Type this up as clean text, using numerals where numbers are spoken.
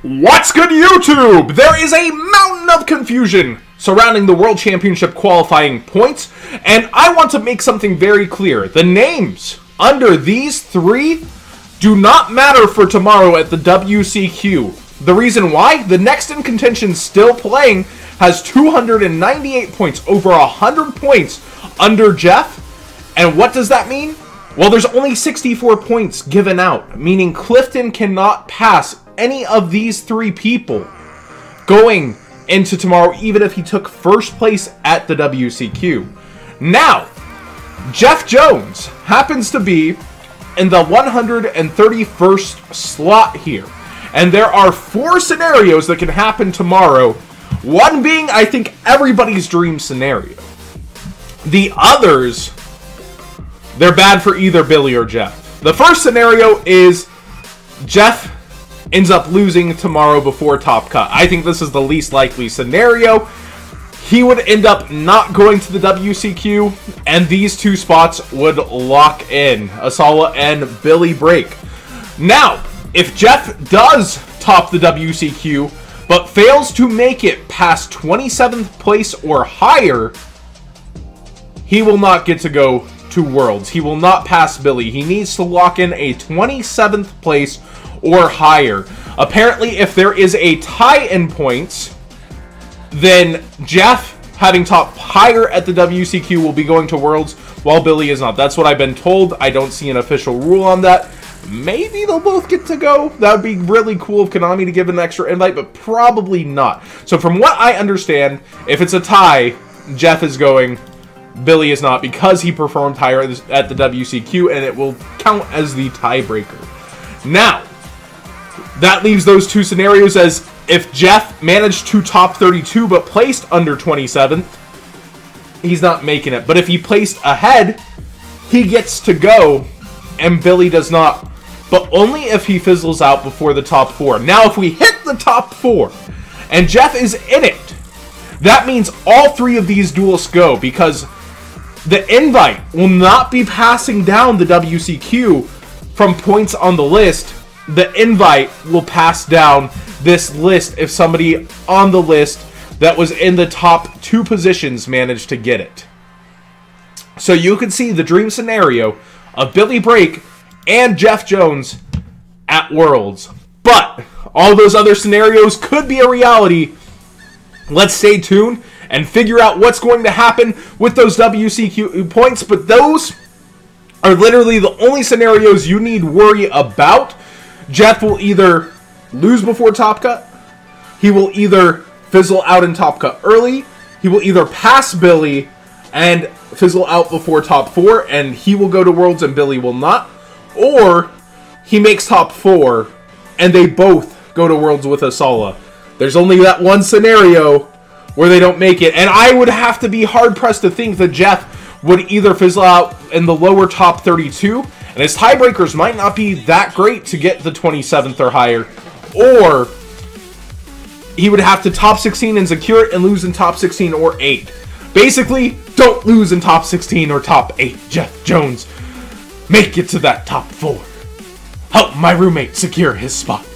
What's good, YouTube? There is a mountain of confusion surrounding the World Championship qualifying points, and I want to make something very clear. The names under these three do not matter for tomorrow at the WCQ. The reason why? The next in contention still playing has 298 points, over 100 points under Jeff. And what does that mean? Well, there's only 64 points given out, meaning Clifton cannot pass any of these three people going into tomorrow, even if he took first place at the WCQ. Now, Jeff Jones happens to be in the 131st slot here. And there are 4 scenarios that can happen tomorrow. One being, I think, everybody's dream scenario. The others, they're bad for either Billy or Jeff. The first scenario is Jeff ends up losing tomorrow before Top Cut. I think this is the least likely scenario. He would end up not going to the WCQ, and these two spots would lock in Asala and Billy Brake. Now, if Jeff does top the WCQ, but fails to make it past 27th place or higher, he will not get to go to Worlds. He will not pass Billy. He needs to lock in a 27th place or higher. Apparently, if there is a tie in points, then Jeff, having top higher at the WCQ, will be going to Worlds, while Billy is not. That's what I've been told. I don't see an official rule on that. Maybe they'll both get to go. That would be really cool of Konami to give an extra invite, but probably not. So from what I understand, if it's a tie, Jeff is going, Billy is not, because he performed higher at the WCQ, and it will count as the tiebreaker. Now, that leaves those two scenarios as if Jeff managed to top 32 but placed under 27th, he's not making it. But if he placed ahead, he gets to go, and Billy does not. But only if he fizzles out before the top 4. Now, if we hit the top 4, and Jeff is in it, that means all 3 of these duelists go, because the invite will not be passing down the WCQ from points on the list. The invite will pass down this list if somebody on the list that was in the top 2 positions managed to get it. So you can see the dream scenario of Billy Brake and Jeff Jones at Worlds. But all those other scenarios could be a reality. Let's stay tuned and figure out what's going to happen with those WCQ points. But those are literally the only scenarios you need worry about. Jeff will either lose before Top Cut, he will either fizzle out in Top Cut early, he will either pass Billy and fizzle out before top 4, and he will go to Worlds and Billy will not, or he makes top 4 and they both go to Worlds with Asala. There's only that one scenario where they don't make it, and I would have to be hard-pressed to think that Jeff would either fizzle out in the lower top 32, and his tiebreakers might not be that great to get the 27th or higher, or he would have to top 16 and secure it and lose in top 16 or 8. Basically, don't lose in top 16 or top 8, Jeff Jones. Make it to that top 4. Help my roommate secure his spot.